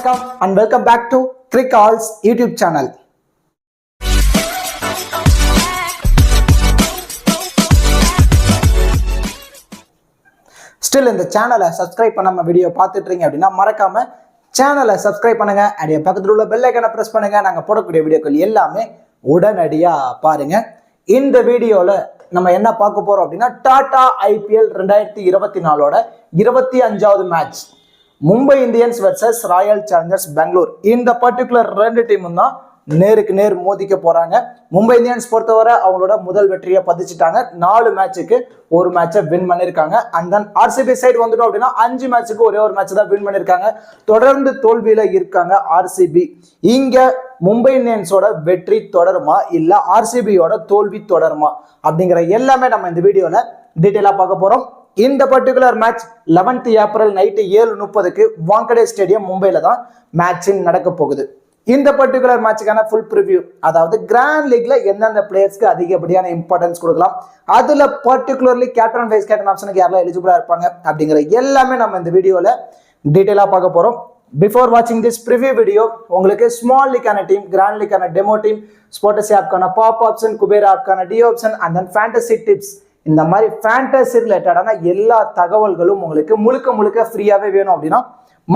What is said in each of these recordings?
வணக்கம் and welcome back to Crickall's YouTube channel. Still இந்த சேனலை சப்ஸ்கிரைப் பண்ணாம வீடியோ பார்த்துட்டு இருக்கீங்க அப்படின்னா மறக்காம சேனலை சப்ஸ்கிரைப் பண்ணுங்க and பக்கத்துல உள்ள பெல் ஐகானை பிரஸ் பண்ணுங்க. நாங்க போடக்கூடிய வீடியோக்கள் எல்லாமே உடனடியா பாருங்க. இந்த வீடியோல நம்ம என்ன பார்க்க போறோம் அப்படின்னா டாடா IPL 2024ஓட 25வது match Mumbai Indians versus Royal Challengers Bangalore. இந்த பர்டிகுலர் ரெண்டு டீமும் தான் நேருக்கு நேர் மோதிக்க போறாங்க. மும்பை இந்தியன்ஸ் பொறுத்தவரை அவங்களோட முதல் வெற்றியை பதிச்சுட்டாங்க. 4 மேட்சுக்கு ஒரு மேட்சை வின் பண்ணிருக்காங்க. அண்ட் தென் RCB சைடு வந்துட்டோம் அப்படின்னா 5 மேட்சுக்கு ஒரே ஒரு மேட்ச் தான் வின் பண்ணிருக்காங்க. தொடர்ந்து தோல்வியில இருக்காங்க RCB. இங்க மும்பை இந்தியன்ஸோட வெற்றி தொடருமா இல்ல RCBயோட தோல்வி தொடருமா அப்படிங்கிற எல்லாமே நம்ம இந்த வீடியோல டீட்டெயிலா பார்க்க போறோம். இந்த particular match 11th April night 7:30க்கு வாங்கடே ஸ்டேடியம் மும்பைல தான் மேட்சிங் நடக்க போகுது. இந்த பர்டிகுலர் மேட்சுக்கான ஃபுல் ப்ரிவ்யூ, அதாவது கிராண்ட் லீக்ல எந்தெந்த பிளேயர்ஸ்க்கு அதிகப்படியான இம்பார்ட்டன்ஸ் கொடுக்கலாம், அதுல பர்டிகுலர்லி கேப்டன் வைஸ் கேப்டன் ஆப்ஷனுக்கு யாரெல்லாம் எலிஜிபிளா இருப்பாங்க அப்படிங்கிற எல்லாமே நம்ம இந்த வீடியோல டீட்டெயிலா பார்க்க போறோம். பிஃபோர் வாட்சிங் திஸ் ப்ரிவ்யூ வீடியோ, உங்களுக்கு ஸ்மால் லீக்கான டீம், கிராண்ட் லீக்கான டெமோ டீம், ஸ்போர்ட்ஸ் ஆப்கான பாப் ஆப்ஷன், குபேர் ஆப்கான டி option and then fantasy tips, இந்த மாதிரி ஃபேண்டசி ரிலேட்டடான எல்லா தகவல்களும் உங்களுக்கு முழுக்க ஃப்ரீயாவே வேணும் அப்படின்னா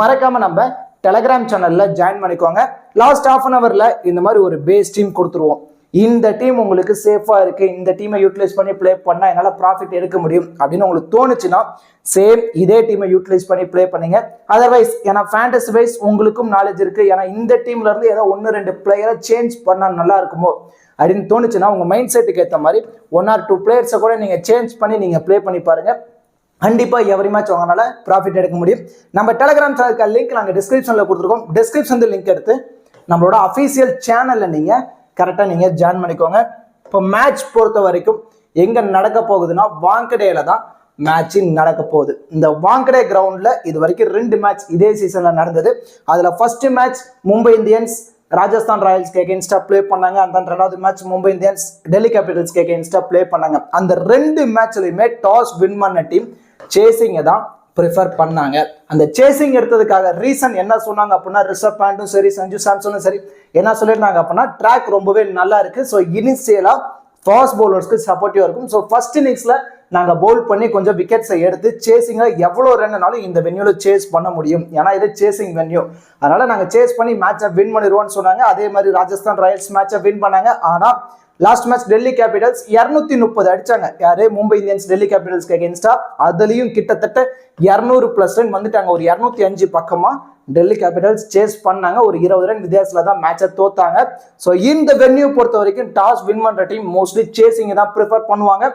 மறக்காம நம்ம டெலகிராம் சேனல்ல ஜாயின் பண்ணிக்கோங்க. லாஸ்ட் half an hourல இந்த மாதிரி ஒரு பேஸ் டீம் கொடுத்துருவோம். இந்த டீம் உங்களுக்கு சேஃபா இருக்கு, இந்த டீமை யூட்டிலைஸ் பண்ணி பிளே பண்ணா என்னால ப்ராஃபிட் எடுக்க முடியும் அப்படின்னு உங்களுக்கு தோணுச்சுன்னா சேம் இதே டீமை யூட்டிலைஸ் பண்ணி பிளே பண்ணீங்க. அதர்வைஸ் ஏன்னா ஃபேண்டசி வைஸ் உங்களுக்கும் நாலேஜ் இருக்கு, ஏன்னா இந்த டீம்ல இருந்து ஏதோ 1-2 பிளேயரை சேஞ்ச் பண்ணா நல்லா இருக்குமோ அப்படின்னு தோணுச்சுன்னா உங்க மைண்ட் செட்டுக்கு ஏற்ற மாதிரி 1 or 2 பிளேயர்ஸை கூட நீங்க சேஞ்ச் பண்ணி நீங்க பிளே பண்ணி பாருங்க. கண்டிப்பா எவரி மேட்ச் உங்களால ப்ராஃபிட் எடுக்க முடியும். நம்ம டெலிகிராம் சேனலுக்கு லிங்க் நாங்க டிஸ்கிரிப்ஷன்ல கொடுத்துருக்கோம். டிஸ்கிரிப்ஷன்ல லிங்க் எடுத்து நம்மளோட அஃபீஷியல் சேனல்ல நீங்க கரெக்டா நீங்க ஜாயின் பண்ணிக்கோங்க. இப்போ மேட்ச் பொறுத்த வரைக்கும் எங்க நடக்க போகுதுன்னா வாங்கடேல தான் மேட்சிங் நடக்க போகுது. இந்த வாங்கடே கிரவுண்ட்ல இது வரைக்கும் 2 மேட்ச் இதே சீசன்ல நடந்தது. அதுல first match Mumbai Indians Rajasthan ராயல்ஸ்க்கு எகெயின்ஸ்டா பிளே பண்ணாங்க. அந்த 2வது மேட்ச் மும்பை இந்தியன்ஸ் டெல்லி கேபிட்டல்ஸ்க்கு எகெயின்ஸ்டா பிளே பண்ணாங்க. அந்த 2 மேட்ச்லயுமே டாஸ் வின் பண்ண டீம் சேசிங்க தான் ப்ரிஃபர் பண்ணாங்க. அந்த சேசிங் எடுத்ததுக்காக ரீசன் என்ன சொன்னாங்க அப்படின்னா ரிஷப் பாண்டும் சரி சஞ்சு சாம்சனும் சரி என்ன சொல்லியிருந்தாங்க அப்படின்னா ட்ராக் ரொம்பவே நல்லா இருக்கு, ஸோ இனிஷியலா ஃபாஸ்ட் பவுலர்ஸ்க்கு சப்போர்ட்டிவா இருக்கும். ஸோ ஃபர்ஸ்ட் இன்னிங்ஸ்ல நாங்க பவுல் பண்ணி கொஞ்சம் விக்கெட்ஸை எடுத்து சேசிங்க எவ்வளோ ரன்னாலும் இந்த வென்யூல சேஸ் பண்ண முடியும், ஏன்னா இது சேசிங் வென்யூ, அதனால நாங்க சேஸ் பண்ணி மேட்சை வின் பண்ணிடுவோம்னு சொன்னாங்க. அதே மாதிரி ராஜஸ்தான் ராயல்ஸ் மேட்சை வின் பண்ணாங்க. ஆனா லாஸ்ட் மேட்ச் டெல்லி கேபிட்டல்ஸ் 230 அடிச்சாங்க. யாரு? மும்பை இந்தியன்ஸ் டெல்லி கேபிட்டல்ஸ்க்கு அகேன்ஸ்டா. அதுலயும் கிட்டத்தட்ட 200+ ரன் வந்துட்டாங்க. ஒரு 205 பக்கமா டெல்லி கேபிட்டல்ஸ் சேஸ் பண்ணாங்க. ஒரு 20 ரன் வித்தியாசத்துல தான் மேட்சை தோத்தாங்க. ஸோ இந்த வென்யூ பொறுத்த வரைக்கும் டாஸ் வின் பண்ற டீம் மோஸ்ட்லி சேசிங் தான் ப்ரிஃபர் பண்ணுவாங்க.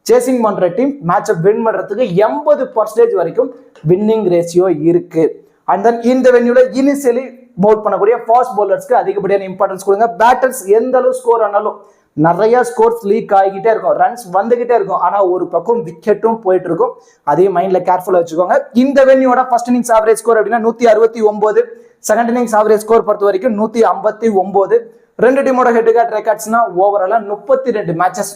சேசிங் பண்ற டீம் மேட்சை வின் பண்றதுக்கு 80% வரைக்கும் வின்னிங் ரேஷியோ இருக்கு. அண்ட் தென் இந்த வென்யூல இனிஷியலி பவுல் பண்ணக்கூடிய ஃபாஸ்ட் பவுலர்ஸ்க்கு அதிகப்படியான இம்பார்ட்டன்ஸ் கொடுங்க. பேட்டர்ஸ் எந்த அளவு ஸ்கோர் ஆனாலும் நிறைய ஸ்கோர்ஸ் லீக் ஆகிக்கிட்டே இருக்கும், ரன்ஸ் வந்துகிட்டே இருக்கும், ஆனா ஒரு பக்கம் விக்கெட்டும் போயிட்டு இருக்கும். அதையும் மைண்ட்ல கேர்ஃபுல்லா வச்சுக்கோங்க. இந்த வென்யூட ஃபர்ஸ்ட் இன்னிங்ஸ் ஆவரேஜ் ஸ்கோர் அப்படின்னா 169, செகண்ட் இன்னிங்ஸ் ஆவரேஜ் ஸ்கோர் பொறுத்த வரைக்கும் 159. ரெண்டு டீமோட ஹெட் டு ஹெட் ரெக்கார்ட்ஸ்னா ஓவராலா 32 மேட்சஸ்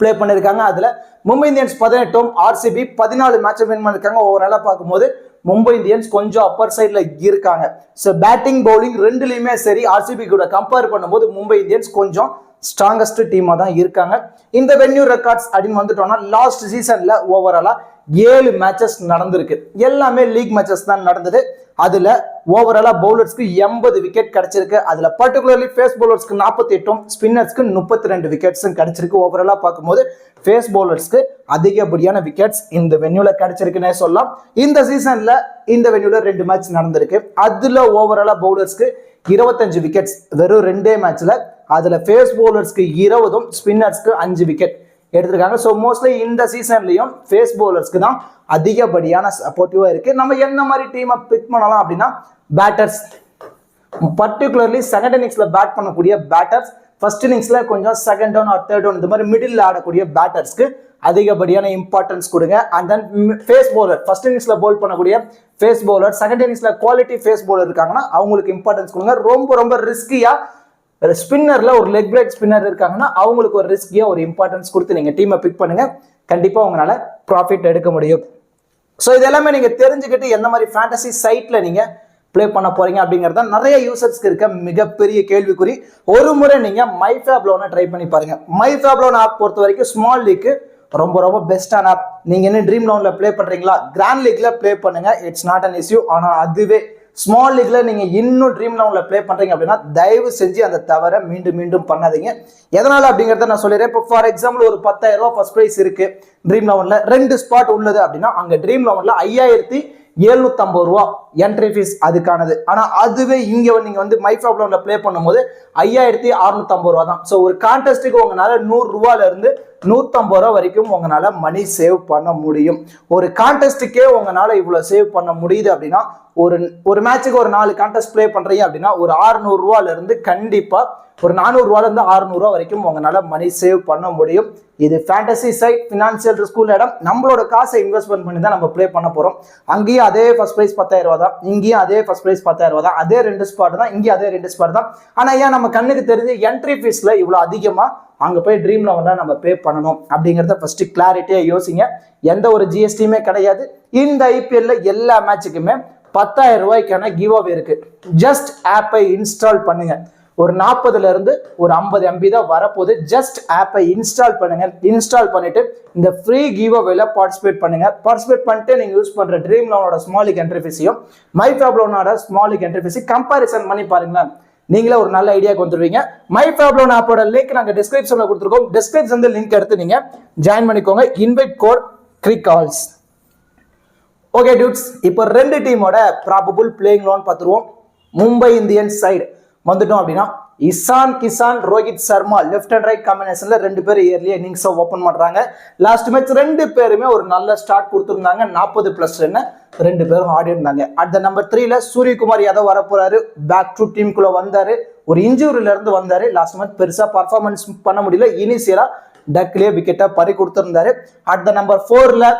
பிளே பண்ணிருக்காங்க. அதுல மும்பை இந்தியன்ஸ் 18, RCB 14 மேட்சை வின் பண்ணிருக்காங்க. ஓவராலா பார்க்கும்போது மும்பை இந்தியன்ஸ் கொஞ்சம் அப்பர் சைட்ல இருக்காங்க. ஸோ பேட்டிங் பவுலிங் ரெண்டுலயுமே சரி RCB கூட கம்பேர் பண்ணும்போது மும்பை இந்தியன்ஸ் கொஞ்சம் ஸ்ட்ராங்கஸ்ட் டீமா தான் இருக்காங்க. இந்த வென்யூ ரெக்கார்ட்ஸ் அப்படின்னு வந்துட்டோம்னா லாஸ்ட் சீசன்ல ஓவராலா 7 மேட்சஸ் நடந்திருக்கு. எல்லாமே லீக் மேட்சஸ் தான் நடந்தது. அதுல ஓவராலா பவுலர்ஸ்க்கு 80 விக்கெட் கிடைச்சிருக்கு. அதுல பர்டிகுலர்லி ஃபேஸ் பவுலர்ஸ்க்கு 48, ஸ்பின்னர்ஸ்க்கு 32 விக்கெட்ஸும் கிடைச்சிருக்கு. ஓவராலா பார்க்கும்போது ஃபேஸ் பவுலர்ஸ்க்கு அதிகப்படியான விக்கெட்ஸ் இந்த வென்யூல கிடைச்சிருக்குன்னே சொல்லலாம். இந்த சீசன்ல இந்த வென்யூல 2 மேட்ச் நடந்திருக்கு. அதுல ஓவராலா பவுலர்ஸ்க்கு 25 விக்கெட்ஸ் வெறும் 2 மேட்ச்ல. அதுல ஃபேஸ் பவுலர்ஸ்க்கு 20, ஸ்பின்னர்ஸ்க்கு 5 விக்கெட் எடுத்திருக்காங்க. ஸோ மோஸ்ட்லி இந்த சீசன்லயும் ஃபேஸ் பவுலர்ஸ்க்கு தான் அதிகப்படியான சப்போர்ட்டிவா இருக்கு. நம்ம என்ன மாதிரி டீமை பிக் பண்ணலாம் அப்படின்னா பேட்டர்ஸ், பர்டிகுலர்லி செகண்ட் இன்னிங்ஸ்ல பேட் பண்ணக்கூடிய பேட்டர்ஸ், ஃபர்ஸ்ட் இன்னிங்ஸ்ல கொஞ்சம் second down or third down இந்த மாதிரி மிடில் ஆடக்கூடிய பேட்டர்ஸ்க்கு அதிகப்படியான இம்பார்ட்டன்ஸ் கொடுங்க. And then pace bowler, first இன்னிங்ஸ்ல பவுல் பண்ணக்கூடிய ஃபேஸ் பவுலர், செகண்ட் இன்னிங்ஸ்ல குவாலிட்டி ஃபேஸ் பவுலர் இருக்காங்கன்னா அவங்களுக்கு இம்பார்ட்டன்ஸ் கொடுங்க. ரொம்ப ரிஸ்கியா ஸ்பின்னர்ல ஒரு லெக் பிரேக் ஸ்பின்னர் இருக்காங்கன்னா அவங்களுக்கு ஒரு ரிஸ்கியா ஒரு இம்பார்ட்டன்ஸ் கொடுத்து நீங்க டீமை பிக் பண்ணுங்க. கண்டிப்பா உங்களால ப்ராஃபிட் எடுக்க முடியும். ஸோ இது எல்லாமே நீங்க தெரிஞ்சுக்கிட்டு எந்த மாதிரி ஃபேண்டசி சைட்ல நீங்க ப்ளே பண்ண போறீங்க அப்படிங்கறத நிறைய யூசர்ஸ்க்கு இருக்க மிகப்பெரிய கேள்விக்குறி. ஒரு முறை நீங்க மைஃபேப்லோனை ட்ரை பண்ணி பாருங்க. மைஃபேப்லோன் ஆப் பொறுத்த வரைக்கும் ஸ்மால் லீக் ரொம்ப ரொம்ப பெஸ்டான ஆப். நீங்க என்ன ட்ரீம் லோன்ல ப்ளே பண்றீங்களா, கிராண்ட் லீக்ல ப்ளே பண்ணுங்க, இட்ஸ் நாட் அன் இஷ்யூ. ஆனா அதுவே ஸ்மால் லீக்ல நீங்க இன்னும் ட்ரீம் லெவல்ல ப்ளே பண்றீங்க அப்படின்னா தயவு செஞ்சு அந்த தவறை மீண்டும் மீண்டும் பண்ணாதீங்க. எதனால அப்படிங்கறத நான் சொல்லிடுறேன். இப்போ ஃபார் எக்ஸாம்பிள் ஒரு 10,000 ரூபாய் ஃபர்ஸ்ட் பிரைஸ் இருக்கு ட்ரீம் லெவல்ல, 2 ஸ்பாட் உள்ளது அப்படின்னா அங்க ட்ரீம் லெவல்ல 5,750 ரூபா என்ட்ரி ஃபீஸ் அதுக்கானது. ஆனா அதுவே இங்க நீங்க வந்து மைஃபேப்லோன்ல ப்ளே பண்ணும்போது 5,650 ரூபா தான். ஸோ ஒரு கான்டெஸ்ட்டுக்கு உங்களால 100 ரூபாயில இருந்து 150 ரூபா வரைக்கும் உங்களால மணி சேவ் பண்ண முடியும். ஒரு கான்டெஸ்ட்டுக்கே உங்களால இவ்வளவு சேவ் பண்ண முடியுது அப்படின்னா ஒரு மேட்சுக்கு ஒரு 4 கான்டெஸ்ட் ப்ளே பண்றீங்க அப்படின்னா ஒரு 600 ரூபாயில இருந்து கண்டிப்பா ஒரு 400 ரூபாயில இருந்து 600 ரூபா வரைக்கும் உங்களால மணி சேவ் பண்ண முடியும். இது ஃபேண்டசி சைட், ஃபினான்சியல் ரிஸ்க் இடம். நம்மளோட காசை இன்வெஸ்ட்மெண்ட் பண்ணி தான் நம்ம ப்ளே பண்ண போறோம். அங்கேயும் அதே ஃபர்ஸ்ட் பிரைஸ் 10,000 ரூபா தான், இங்கேயும் அதே ஃபர்ஸ்ட் பிரைஸ் 10,000 ரூபா தான், அதே 2 ஸ்பாட் தான், இங்கே அதே 2 ஸ்பாட் தான். ஆனா ஏன் நம்ம கண்ணுக்கு தெரிஞ்சு என்ட்ரி ஃபீஸ்ல இவ்வளவு அதிகமா அங்க போய் ட்ரீம் லெவல்ல நம்ம பே பண்ணணும் அப்படிங்கறத ஃபர்ஸ்ட் கிளாரிட்டியா யோசிங்க. எந்த ஒரு ஜிஎஸ்டியுமே கிடையாது. இந்த ஐபிஎல்ல எல்லா மேட்சுக்குமே 10,000 ரூபாய்க்கான கிவ் அவே இருக்கு. ஜஸ்ட் ஆப்பை இன்ஸ்டால் பண்ணுங்க. ஒரு 40ல இருந்து ஒரு 50 MB தான் வரப்போகுது. ஜஸ்ட் ஆப்பை இன்ஸ்டால் பண்ணுங்க. இன்ஸ்டால் பண்ணிட்டு இந்த ஃப்ரீ கிவ் அவேல பார்ட்டிசிபேட் பண்ணுங்க. பார்ட்டிசிபேட் பண்ணிட்டு நீங்க யூஸ் பண்ற ட்ரீம் லோனோட ஸ்மால் லீக் என்ட்ரி ஃபீஸையும் மைஃபேப்லோனோட ஸ்மால் லீக் என்ட்ரி ஃபீஸையும் கம்பாரிசன் பண்ணி பாருங்களேன். நீங்களே ஒரு நல்ல ஐடியாக்கு வந்துருவீங்க. மைஃபேப்லோன் ஆப்போட லிங்க் நாங்க டிஸ்கிரிப்ஷன்ல கொடுத்துருக்கோம். டிஸ்கிரிப்ஷன்ல லிங்க் எடுத்து நீங்க ஜாயின் பண்ணிக்கோங்க. இன்வைட் கோட் கிரிகால்ஸ். ஓகே டியூட்ஸ், இப்போ 2 டீமோட ப்ராபபிள் பிளேயிங் லோன் பார்த்துருவோம். மும்பை இந்தியன்ஸ் சைடு வந்துட்டோம் அப்படின்னா Ishan Kishan, Rohit Sharma left and right காம்பினேஷன்ல 2 பேர் இயர்லி இன்னிங்ஸ் ஓபன் பண்றாங்க. லாஸ்ட் மேட்ச் 2 பேருமே ஒரு நல்ல ஸ்டார்ட் கொடுத்துருந்தாங்க. 40+ ரன் 2 பேரும் ஆடி இருந்தாங்க. அட் த நம்பர் 3ல சூரியகுமார் யாதவ் வரப்போறாரு. பேக் டு டீமுக்குள்ள வந்தாரு. ஒரு இன்ஜூரில இருந்து வந்தாரு. லாஸ்ட் மேட்ச் பெருசா பர்ஃபார்மன்ஸ் பண்ண முடியல. இனிஷியலா டக்லயே விக்கெட்டை பறி கொடுத்திருந்தாரு. அட் த நம்பர் 4ல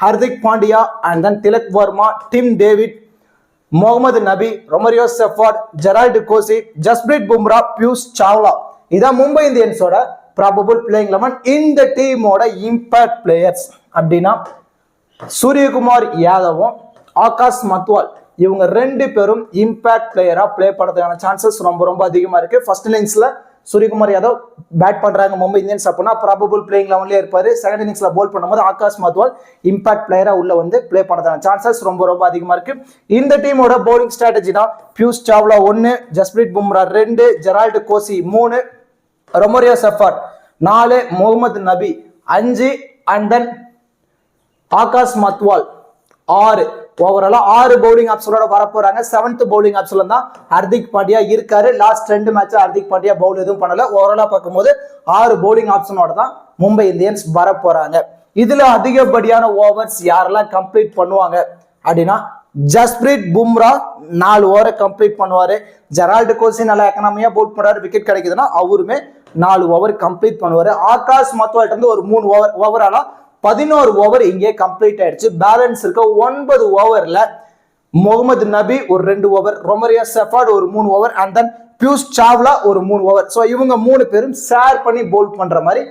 Hardik Pandya and then Tilak Varma, Tim David, Mohammad Nabi, Romario Shepherd, Gerald Coetzee, Jasprit Bumrah, Piyush Chawla. இதான் மும்பை இந்தியன்ஸோட ப்ராபபிள் பிளேயிங் 11. இந்த டீமோட இம்பாக்ட் பிளேயர்ஸ் அப்படின்னா சூரியகுமார் யாதவும் ஆகாஷ் மத்வால் இவங்க 2 பேரும் இம்பாக்ட் பிளேயரா பிளே பண்றதுக்கான சான்சஸ் ரொம்ப ரொம்ப அதிகமா இருக்கு. ஃபர்ஸ்ட் இன்னிங்ஸ்ல சூரியகுமார் யாதவ் பேட் பண்றாங்க மும்பை இந்தியன்ஸ் அப்படின்னா ப்ராபபிள் பிளேயிங் 11ல இருப்பாரு. செகண்ட் இன்னிங்ஸ்ல போல் பண்ணும்போது ஆகாஷ் மத்வால் இம்பாக்ட் பிளேயரா உள்ள வந்து பிளே பண்றதுக்கான சான்சஸ் ரொம்ப ரொம்ப அதிகமா இருக்கு. இந்த டீமோட பவுலிங் ஸ்ட்ராட்டஜி தான் பியூஷ் சாவ்லா 1, ஜஸ்பிரீத் பும்ரா 2, ஜெரால்டு கோசி 3, ரொமரியோ செஃபார்ட் 4, முகமது நபி 5 அண்ட் தென் ஆகாஷ் மத்வால் 6. ஓவராலா 6 பவுலிங் ஆப்ஷனோட வரப்போறாங்க. 7th பவுலிங் ஆப்ஷன்ல தான் ஹர்திக் பாண்டியா இருக்காரு. லாஸ்ட் 2 மேட்ச் ஹர்திக் பாண்டியா பவுல் எதுவும் பண்ணல. ஓவராலா பார்க்கும்போது 6 பவுலிங் ஆப்ஷனோட தான் மும்பை இந்தியன்ஸ் வரப்போறாங்க. இதுல அதிகப்படியான ஓவர்ஸ் யாரெல்லாம் கம்ப்ளீட் பண்ணுவாங்க அப்படின்னா ஜஸ்பிரீத் பும்ரா 4 ஓவரை கம்ப்ளீட் பண்ணுவாரு. ஜெரால்டு கோசி நல்லா எக்கனாமியா பவுல் பண்றாரு. விக்கெட் கிடைக்குதுன்னா அவருமே 4 ஓவர் கம்ப்ளீட் பண்ணுவாரு. ஆகாஷ் மத்வால் இருந்து ஒரு 3 ஓவர், ஓவராலா 11 ஓவர் இங்கே கம்ப்ளீட் ஆயிடுச்சு. பேலன்ஸ் இருக்க 9 ஓவர்ல முகமது நபி ஒரு 2 ஓவர், ரொமரியோ செஃபார்ட் ஒரு 3 over and then Piyush Chawla ஒரு 3 ஓவர். ஸோ இவங்க 3 பேரும் ஷேர் பண்ணி பவுல் பண்ற மாதிரி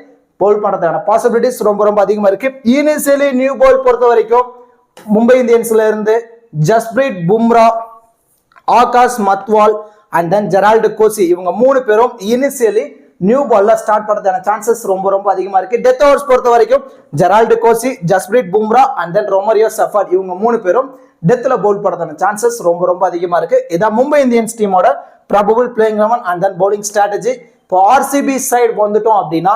பவுல் பண்றதுக்கான பாசிபிலிட்டிஸ் ரொம்ப ரொம்ப அதிகமா இருக்கு. இனிஷியலி நியூ பால் பொறுத்த வரைக்கும் மும்பை இந்தியன்ஸ்ல இருந்து Jasprit Bumrah, Akash Madhwal and then Gerald Coetzee இவங்க 3 பேரும் இனிஷியலி நியூ பால்ல ஸ்டார்ட் பண்றதுக்கான சான்சஸ் ரொம்ப ரொம்ப அதிகமா இருக்கு. டெத் ஓவர்ஸ் பொறுத்த வரைக்கும் Gerald Coetzee, Jasprit Bumrah and then Romario Shepherd இவங்க 3 பேரும் டெத்ல பவுல் பண்றதுக்கான சான்சஸ் ரொம்ப ரொம்ப அதிகமா இருக்கு. இதான் மும்பை இந்தியன்ஸ் டீமோட probable playing 11 and then bowling strategy. இப்போ ஆர்சிபி சைடு வந்துட்டோம் அப்படின்னா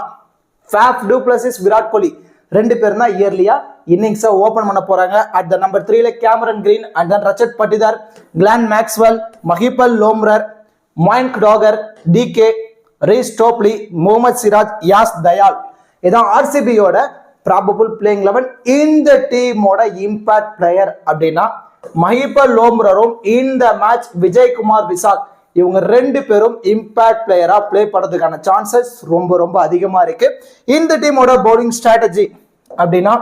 Faf du Plessis Virat Kohli 2 பேரும் தான் இயர்லியா இன்னிங்ஸை ஓபன் பண்ண போறாங்க. அட் த நம்பர் 3ல Cameron Green and then Rajat Patidar, Glenn Maxwell, Mahipal Lomror, Mayank Dagar, DK, Reece Topley, Mohammad Siraj, Yash Dayal. இதான் ஆர்சிபியோட ப்ராபபிள் பிளேயிங் 11. இந்த டீமோட இம்பாக்ட் பிளேயர் அப்படின்னா மஹிபல் லோம்ரரும் இந்த மேட்ச் விஜய்குமார் விசாக் இவங்க 2 பேரும் இம்பாக்ட் பிளேயரா பிளே பண்றதுக்கான சான்சஸ் ரொம்ப ரொம்ப அதிகமா இருக்கு. இந்த டீமோட பவுலிங் ஸ்ட்ராட்டஜி அப்படின்னா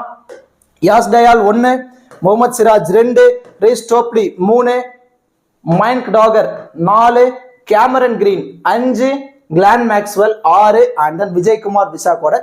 Yash Dayal 1, Mohammad Siraj 2, Reece Topley 3, Mayank Dagar 4, Cameron Green 5, Glenn Maxwell 6 and then Vijaykumar விசாக்கோட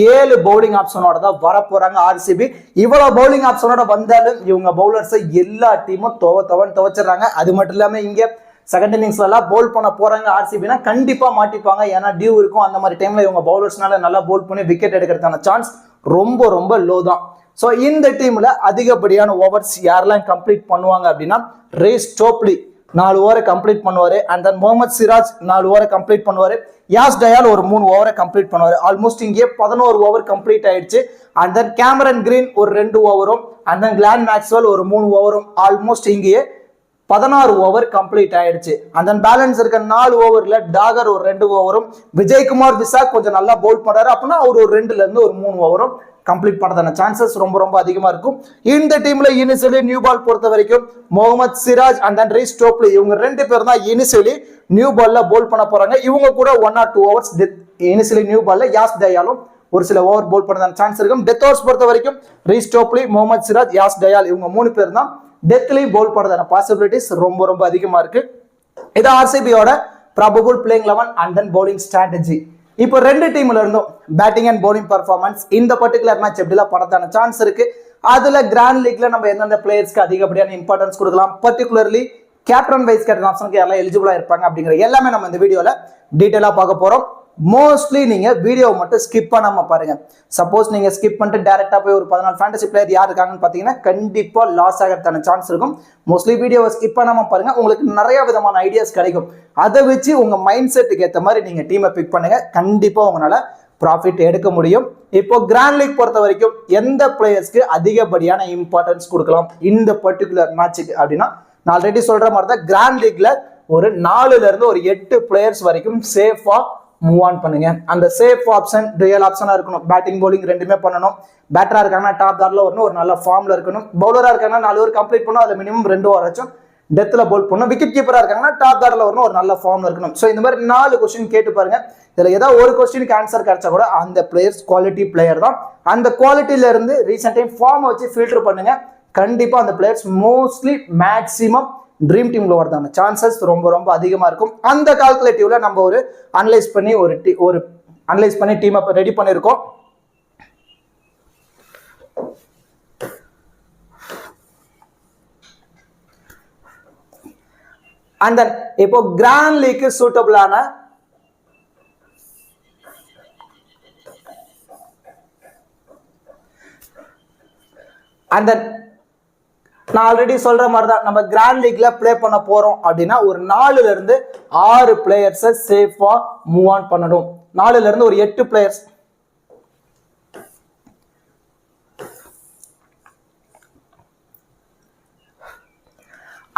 7 பவுலிங் ஆப்ஷனோட தான் வர போறாங்க ஆர்சிபி. இவ்வளவு பவுலிங் ஆப்ஷனோட வந்தாலும் இவங்க பவுலர்ஸை எல்லா டீமும் துவச்சிடுறாங்க. அது மட்டும் இல்லாம இங்க செகண்ட் இன்னிங்ஸ்ல எல்லாம் பவுல் பண்ண போறாங்க ஆர்சிபினா கண்டிப்பா மாட்டிப்பாங்க. ஏன்னா டியூ இருக்கும். அந்த மாதிரி டைம்ல இவங்க பவுலர்ஸ்னால நல்லா பவுல் பண்ணி விக்கெட் எடுக்கிறதுக்கான சான்ஸ் ரொம்ப ரொம்ப லோ தான். ஸோ இந்த டீம்ல அதிகப்படியான ஓவர்ஸ் யாரெல்லாம் கம்ப்ளீட் பண்ணுவாங்க அப்படின்னா ரேஸ் டோப்லி 4 ஓவரை கம்ப்ளீட் பண்ணுவாரு. அண்ட் தென் முகமது சிராஜ் 4 ஓவரை கம்ப்ளீட் பண்ணுவாரு. யாஸ் டயால் ஒரு 3 ஓவரை கம்ப்ளீட் பண்ணுவாரு. ஆல்மோஸ்ட் இங்கே 11 ஓவர் கம்ப்ளீட் ஆயிடுச்சு. அண்ட் தென் கேமரன் கிரீன் ஒரு 2 ஓவரும் அண்ட் தென் கிளான் மேக்ஸ்வெல் ஒரு 3 ஓவரும் ஆல்மோஸ்ட் இங்கேயே 16 ஓவர் கம்ப்ளீட் ஆயிடுச்சு. அண்ட் தென் பேலன்ஸ் இருக்க 4 ஓவர்ல டாகர் ஒரு 2 ஓவரும் விஜய்குமார் விசாக் கொஞ்சம் நல்லா பவுல் பண்றாரு அப்படின்னா அவர் ஒரு 2ல இருந்து ஒரு 3 ஓவரும் கம்ப்ளீட் பண்ணதான சான்சஸ் ரொம்ப ரொம்ப அதிகமா இருக்கும். இந்த டீம்ல இனிஷியலி நியூ பால் பொறுத்த வரைக்கும் Mohammed Siraj and then Reece Topley இவங்க 2 பேர் தான் இனிஷியலி நியூ பால்ல பவுல் பண்ண போறாங்க. இவங்க கூட 1 or 2 ஓவர்ஸ் இனிஷியலி நியூ பால்ல யாஸ் டயாலும் ஒரு சில ஓவர் பவுல் பண்ணதான சான்ஸ் இருக்கும். டெத் ஓவர்ஸ் பொறுத்த வரைக்கும் ரேஸ் டோப்லி, முகமது சிராஜ், யாஸ் டயால் இவங்க 3 பேர் தான் டெத்லயும் பவுல் பண்ணதான பாசிபிலிட்டிஸ் ரொம்ப ரொம்ப அதிகமா இருக்கு. இது ஆர்சிபியோட probable playing 11 and then bowling strategy. இப்போ 2 டீம்ல இருந்தும் பேட்டிங் அண்ட் பவுலிங் பர்ஃபார்மன்ஸ் இந்த பர்டிகுலர் மேட்ச் எப்படிலாம் படத்தான சான்ஸ் இருக்கு. அதுல கிராண்ட் லீக்ல நம்ம எந்தெந்த பிளேயர்ஸ்க்கு அதிகப்படியான இம்பார்ட்டன்ஸ் கொடுக்கலாம், பர்டிகுலர்லி கேப்டன் வைஸ் கேப்டன் ஆப்ஷனுக்கு யாரெல்லாம் எலிஜிபிளா இருப்பாங்க அப்படிங்கிற எல்லாமே நம்ம இந்த வீடியோல டீடைலா பார்க்க போறோம். மோஸ்ட்லி நீங்க வீடியோ மட்டும் ஸ்கிப் பண்ணாம பாருங்க. சப்போஸ் நீங்க ஸ்கிப் பண்ணிட்டு டைரக்டா போய் ஒரு 14 ஃபேண்டசி பிளேயர் யார் இருக்காங்கன்னு பாத்தீங்கன்னா கண்டிப்பா லாஸ் ஆகிறதுக்கான சான்ஸ் இருக்கும். மோஸ்ட்லி வீடியோவை ஸ்கிப் பண்ணாம பாருங்க. உங்களுக்கு நிறைய விதமான ஐடியாஸ் கிடைக்கும். அதை வச்சு உங்க மைண்ட் செட்டுக்கு ஏற்ற மாதிரி நீங்க டீமை பிக் பண்ணுங்க. கண்டிப்பா உங்களால ப்ராஃபிட் எடுக்க முடியும். இப்போ கிராண்ட் லீக் பொறுத்த வரைக்கும் எந்த பிளேயர்ஸ்க்கு அதிகப்படியான இம்பார்ட்டன்ஸ் கொடுக்கலாம் இந்த பர்டிகுலர் மேட்சுக்கு அப்படின்னா நான் ஆல்ரெடி சொல்ற மாதிரி தான் கிராண்ட் லீக்ல ஒரு 4ல இருந்து ஒரு 8 பிளேயர்ஸ் வரைக்கும் சேஃபா மூவ் ஆன் பண்ணுங்க. அந்த சேஃப் ஆப்ஷன் ரியல் ஆப்ஷனா இருக்கணும். பேட்டிங் பவுலிங் ரெண்டுமே பண்ணணும். பேட்டரா இருக்காங்கன்னா டாப் ஆர்டர்ல வரணும், ஒரு நல்ல ஃபார்ம்ல இருக்கணும். பவுலரா இருக்காங்கன்னா 4 ஓவர் கம்ப்ளீட் பண்ணணும், அதுல மினிமம் 2 ஓவர் ஆச்சும் டெத்ல பவுல் பண்ணணும். விக்கெட் கீப்பரா இருக்காங்கன்னா டாப் ஆர்டர்ல வரணும், ஒரு நல்ல ஃபார்ம்ல இருக்கணும். ஸோ இந்த மாதிரி 4 கொஸ்டின் கேட்டு பாருங்க. இதுல ஏதாவது ஒரு கொஸ்டினுக்கு ஆன்சர் கிடைச்சா கூட அந்த பிளேயர்ஸ் குவாலிட்டி பிளேயர் தான். அந்த குவாலிட்டியில இருந்து ரீசெண்ட் டைம் ஃபார்ம் வச்சு ஃபில்டர் பண்ணுங்க. கண்டிப்பா அந்த பிளேயர்ஸ் மோஸ்ட்லி மேக்ஸிமம் ட்ரீம் டீம்ல வரதான சான்சஸ் ரொம்ப ரொம்ப அதிகமா இருக்கும். அந்த கால்குலேட்டிவ்ல நம்ம ஒரு அனலைஸ் பண்ணி டீமை ரெடி பண்ணிருக்கோம். அண்ட் தென் இப்போ கிராண்ட் லீக்கு சூட்டபிளான அண்ட் தென் நான் ஆல்ரெடி சொல்ற மாதிரி தான் நம்ம கிராண்ட் லீக்ல பிளே பண்ண போறோம் அப்படின்னா ஒரு 4ல இருந்து 6 பிளேயர்ஸை சேஃபா மூவ் ஆன் பண்ணணும். 4ல இருந்து ஒரு 8 பிளேயர்ஸ்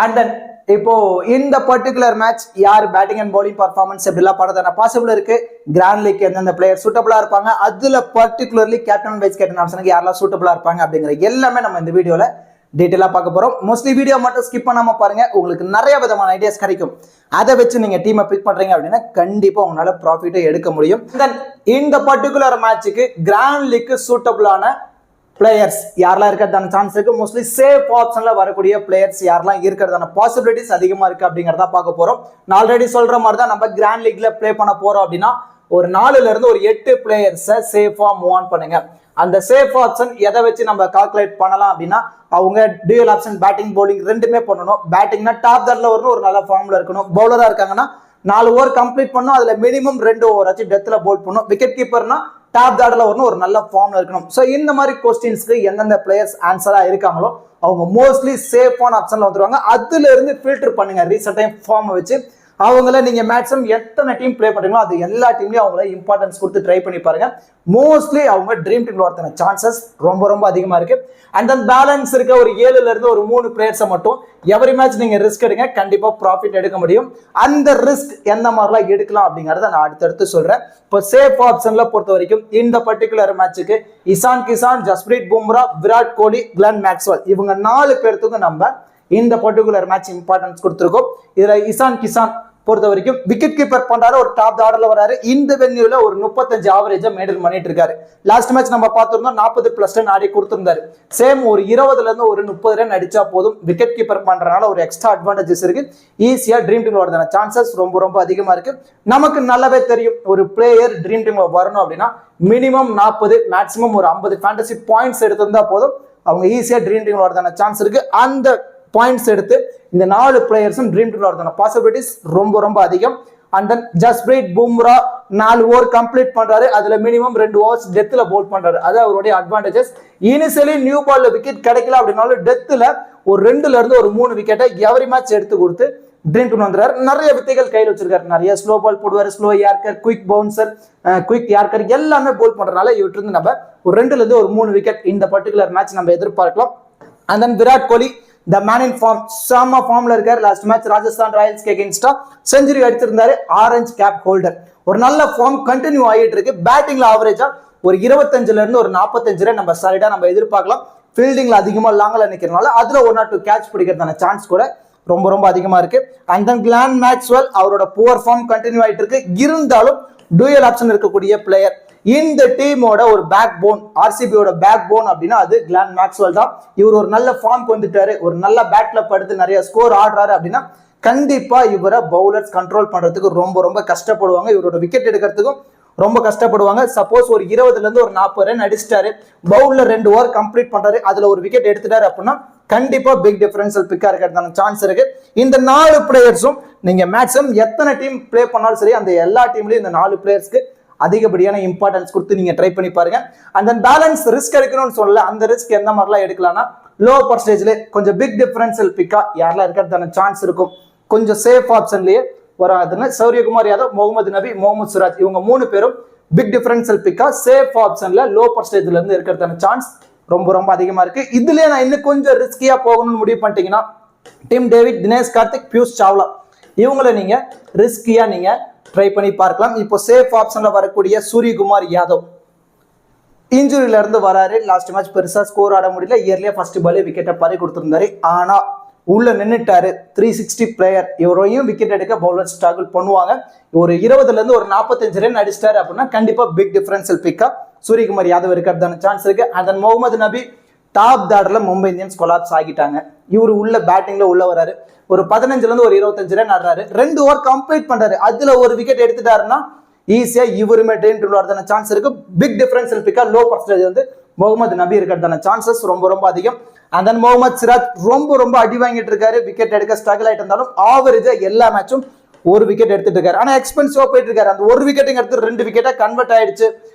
அண்ட் தென் இப்போ இந்த பர்டிகுலர் மேட்ச் யார் பேட்டிங் அண்ட் பவுலிங் பர்ஃபார்மன்ஸ் எப்படிலாம் படுறதான பாசிபிள் இருக்கு. கிராண்ட் லீக் எந்தெந்த பிளேயர் சூட்டபிளா இருப்பாங்க, அதுல பர்டிகுலர்லி கேப்டன் வைஸ் கேப்டன் ஆப்ஷனுக்கு யாரெல்லாம் சூட்டபிளா இருப்பாங்க அப்படிங்கிற எல்லாமே நம்ம இந்த வீடியோல டீட்டெயிலா பார்க்க போறோம். மோஸ்ட்லி வீடியோ மட்டும் ஸ்கிப் பண்ணாம பாருங்க. உங்களுக்கு நிறைய விதமான ஐடியாஸ் கிடைக்கும். அதை வச்சு நீங்க டீமை பிக் பண்றீங்க அப்படின்னா கண்டிப்பா உங்களால ப்ராஃபிட்டை எடுக்க முடியும். இந்த பர்டிகுலர் மேட்சுக்கு கிராண்ட் லீக்கு சூட்டபிளான பிளேயர்ஸ் யாரெல்லாம் இருக்கிறதான சான்ஸ் இருக்கு. மோஸ்ட்லி சேஃப் ஆப்ஷன்ல வரக்கூடிய பிளேயர்ஸ் யாரெல்லாம் இருக்கிறதான பாசிபிலிட்டிஸ் அதிகமா இருக்கு அப்படிங்கறத பார்க்க போறோம். நான் ஆல்ரெடி சொல்ற மாதிரி தான் நம்ம கிராண்ட் லீக்ல பிளே பண்ண போறோம் அப்படின்னா ஒரு 4ல இருந்து ஒரு 8 பிளேயர்ஸை சேஃபா மூவ் ஆன் பண்ணுங்க. அந்த சேஃப் ஆப்ஷன் எதை வச்சு நம்ம கால்குலேட் பண்ணலாம் அப்படின்னா அவங்க டியூயல் ஆப்ஷன் பேட்டிங் பவுலிங் ரெண்டுமே பண்ணணும். பேட்டிங்னா டாப் ஆர்டர்ல வரணும், ஒரு நல்ல ஃபார்ம்ல இருக்கணும். பவுலரா இருக்காங்கன்னா 4 ஓவர் கம்ப்ளீட் பண்ணணும், அதுல மினிமம் 2 ஓவர் ஆச்சு டெத்ல பவுல் பண்ணணும். விக்கெட் கீப்பர்னா டாப் ஆர்டர்ல வரணும், ஒரு நல்ல ஃபார்ம்ல இருக்கணும். ஸோ இந்த மாதிரி கொஸ்டின்ஸ்க்கு எந்தெந்த பிளேயர்ஸ் ஆன்சரா இருக்காங்களோ அவங்க மோஸ்ட்லி சேஃபான ஆப்ஷன்ல வந்துருவாங்க. அதுல இருந்து ஃபில்டர் பண்ணுங்க. ரீசெண்ட் டைம் ஃபார்ம் வச்சு அவங்கள நீங்க மேக்ஸிமம் எத்தனை டீம் பிளே பண்றீங்களோ அது எல்லா டீம்லயும் அவங்கள இம்பார்ட்டன்ஸ் கொடுத்து ட்ரை பண்ணி பாருங்க. மோஸ்ட்லி அவங்க ட்ரீம் டீம்ல வரதுன சான்சஸ் ரொம்ப ரொம்ப அதிகமா இருக்கு. அண்ட் தென் பேலன்ஸ் இருக்க ஒரு 7ல இருந்து ஒரு 3 பிளேயர்ஸை மட்டும் எவரி மேட்ச் நீங்க ரிஸ்க் எடுங்க. கண்டிப்பா ப்ராஃபிட் எடுக்க முடியும். அந்த ரிஸ்க் எந்த மாதிரிலாம் எடுக்கலாம் அப்படிங்கறத நான் அடுத்தடுத்து சொல்றேன். இப்போ சேஃப் ஆப்ஷன்ல பொறுத்த வரைக்கும் இந்த particular மேட்சுக்கு Ishan Kisan, Jasprit Bumrah, Virat Kohli, Glenn Maxwell இவங்க 4 பேர்த்துக்கும் நம்ம இந்த பர்டிகுலர் மேட்ச் இம்பார்ட்டன்ஸ் கொடுத்துருக்கோம். இதுல இசான் கிசான் பொறுத்த வரைக்கும் விக்கெட் கீப்பர் பண்றாரு, ஒரு டாப் ஆர்டர்ல வராரு. இந்த வென்யூல ஒரு 35 ஆவரேஜா மெயின்டைன் பண்ணிட்டு இருக்காரு. லாஸ்ட் மேட்ச் நம்ம பார்த்திருந்தோம் 40+ ரன் ஆடி கொடுத்திருந்தாரு. சேம் ஒரு 20ல இருந்து ஒரு 30 ரன் அடிச்சா போதும். விக்கெட் கீப்பர் பண்றதுனால ஒரு எக்ஸ்ட்ரா அட்வான்டேஜஸ் இருக்கு. ஈஸியா ட்ரீம் டீம்ல வரதான சான்சஸ் ரொம்ப அதிகமா இருக்கு. நமக்கு நல்லாவே தெரியும் ஒரு பிளேயர் ட்ரீம் டீம்ல வரணும் அப்படின்னா மினிமம் 40 மேக்ஸிமம் ஒரு 50 ஃபேண்டசி பாயிண்ட்ஸ் எடுத்திருந்தா போதும். அவங்க ஈஸியா ட்ரீம் டீம்ல வரதான சான்ஸ் இருக்கு. அந்த பாயிண்ட்ஸ் எடுத்து இந்த 4 பிளேயர்ஸும் ட்ரீம் டீம்ல வரதான பாசிபிலிட்டிஸ் ரொம்ப அதிகம். And then Jasprit Bumrah 4 over complete பண்றாரு. அதுல மினிமம் 2 ஓவர்ஸ் டெத்ல பவுல் பண்றாரு. அது அவருடைய அட்வான்டேஜஸ். இனிஷியலி நியூ பால்ல விக்கெட் கிடைக்கல அப்படின்னாலும் டெத்ல ஒரு 2ல இருந்து ஒரு 3 விக்கெட்டை எவரி மேட்ச் எடுத்து கொடுத்து ட்ரீம் டீம் வந்துறாரு. நிறைய வித்தைகள் கையில் வச்சிருக்காரு. நிறைய ஸ்லோ பால் போடுவாரு, slow yorker, quick bouncer, quick yorker எல்லாமே போல் பண்றதுனால இவற்று இருந்து நம்ம ஒரு 2ல இருந்து ஒரு 3 விக்கெட் இந்த பர்டிகுலர் மேட்ச் நம்ம எதிர்பார்க்கலாம். And then Virat Kohli the man in form, செம்ம ஃபார்ம்ல இருக்காரு. லாஸ்ட் மேட்ச் ராஜஸ்தான் ராயல்ஸ்க்கு அகைன்ஸ்டா செஞ்சுரி அடிச்சிருந்தாரு. Orange cap holder. ஒரு நல்ல ஃபார்ம் கண்டினியூ ஆகிட்டு இருக்கு. பேட்டிங்ல ஆவரேஜா ஒரு 25ல இருந்து ஒரு 45 ரன் நம்ம சாலிடா நம்ம எதிர்பார்க்கலாம். ஃபீல்டிங்ல அதிகமா லாங்ல நிக்கிறதுனால அதுல 1 or 2 கேட்ச் பிடிக்கிறதான சான்ஸ் கூட ரொம்ப அதிகமா இருக்கு. அண்ட் தென் கிளான் மேக்ஸ்வெல் அவரோட புவர் ஃபார்ம் கண்டினியூ ஆயிட்டு இருக்கு. இருந்தாலும் டூயல் ஆப்ஷன் இருக்கக்கூடிய பிளேயர். இந்த டீமோட ஒரு பேக் போன், ஆர்சிபியோட பேக் போன் அப்படின்னா அது கிளான் மேக்ஸ்வெல் தான். இவர் ஒரு நல்ல ஃபார்ம்க்கு வந்துட்டாரு, ஒரு நல்ல பேட்ல படுத்து நிறைய ஸ்கோர் ஆடுறாரு அப்படின்னா கண்டிப்பா இவரை பவுலர்ஸ் கண்ட்ரோல் பண்றதுக்கு ரொம்ப கஷ்டப்படுவாங்க. இவரோட விக்கெட் எடுக்கிறதுக்கும் ரொம்ப கஷ்டப்படுவாங்க. சப்போஸ் ஒரு 20ல இருந்து ஒரு 40 ரன் அடிச்சிட்டாரு, பவுல்ல 2 ஓவர் கம்ப்ளீட் பண்றாரு, அதுல ஒரு விக்கெட் எடுத்துட்டாரு அப்படின்னா கண்டிப்பா பிக் டிஃபரன்ஷியல் பிக்கா இருக்கிறதான சான்ஸ் இருக்கு. இந்த 4 பிளேயர்ஸும் நீங்க மேக்ஸிமம் எத்தனை டீம் பிளே பண்ணாலும் சரி அந்த எல்லா டீம்லயும் இந்த 4 பிளேயர்ஸ்க்கு அதிகப்படியான இம்பார்ட்டன்ஸ் கொடுத்து நீங்க ட்ரை பண்ணி பாருங்க. அண்ட் தென் பேலன்ஸ் ரிஸ்க் எடுக்கணும்னு சொல்லல. அந்த ரிஸ்க் எந்த மாதிரிலாம் எடுக்கலாம்னா லோ பர்சன்டேஜ்ல கொஞ்சம் பிக் டிஃபரன்ஷியல் பிக்கா யாரெல்லாம் இருக்கிறதான சான்ஸ் இருக்கும், கொஞ்சம் சேஃப் ஆப்ஷன்லயே வராதுன்னு சௌரியகுமார் யாதவ், முகமது நபி, முகமது சிராஜ் இவங்க 3 பேரும் பிக் டிஃபரன்ஷியல் பிக்கா சேஃப் ஆப்ஷன்ல லோ பர்சன்டேஜ்ல இருந்து இருக்கிறதான சான்ஸ் ரொம்ப அதிகமா இருக்கு. இதுலயே நான் இன்னும் கொஞ்சம் ரிஸ்கியா போகணும்னு முடிவு பண்ணிட்டீங்கன்னா டிம் டேவிட், தினேஷ் கார்த்திக், பியூஷ் சாவ்லா இவங்களை நீங்க ரிஸ்கியா நீங்க ட்ரை பண்ணி பார்க்கலாம். இப்போ சேஃப் ஆப்ஷன்ல வரக்கூடிய சூரியகுமார் யாதவ் இன்ஜுரியில இருந்து வராரு. லாஸ்ட் மேட்ச் பெருசா ஸ்கோர் ஆட முடியல. இயர்லியா ஃபர்ஸ்ட் பாலே விக்கெட்டை பறி கொடுத்திருந்தாரு. ஆனா உள்ள நின்னுட்டாரு. 360 பிளேயர். இவரையும் விக்கெட் எடுக்க பவுலர் ஸ்ட்ரகிள் பண்ணுவாங்க. ஒரு 20ல இருந்து ஒரு 45 ரன் அடிச்சிட்டாரு அப்படின்னா கண்டிப்பா பிக் டிஃபரன்ஷியல் பிக்கா சூரியகுமார் யாதவ் இருக்கிறதான சான்ஸ் இருக்கு. அண்ட் முகமது நபி டாப் ஆர்டர்ல மும்பை இந்தியன்ஸ் கொலாப்ஸ் ஆகிட்டாங்க. இவரு உள்ள பேட்டிங்ல உள்ள வராரு. ஒரு 15ல இருந்து ஒரு 25 ரன் ஆடுறாரு. 2 ஓவர் கம்ப்ளீட் பண்றாரு. அதுல ஒரு விக்கெட் எடுத்துட்டாருன்னா ஈஸியா இவருமே ட்ரெயின் டூல் வரதான சான்ஸ் இருக்கு. பிக் டிஃபரன்ஷியல் பிக்கா லோ பர்சன்டேஜ் வந்து முகமது நபி இருக்கிறதான சான்சஸ் ரொம்ப அதிகம். அண்ட் தென் முகமது சிராஜ் ரொம்ப அடி வாங்கிட்டு இருக்காரு. விக்கெட் எடுக்க ஸ்ட்ரகிள் ஆயிட்டு இருந்தாலும் ஆவரேஜா எல்லா மேட்சும் ஒரு விக்கெட் எடுத்துட்டு இருக்காரு. ஆனா எக்ஸ்பென்சிவா போயிட்டு இருக்காரு. அந்த ஒரு விக்கெட் எடுத்து 2 விக்கெட்டா கன்வெர்ட் ஆயிடுச்சு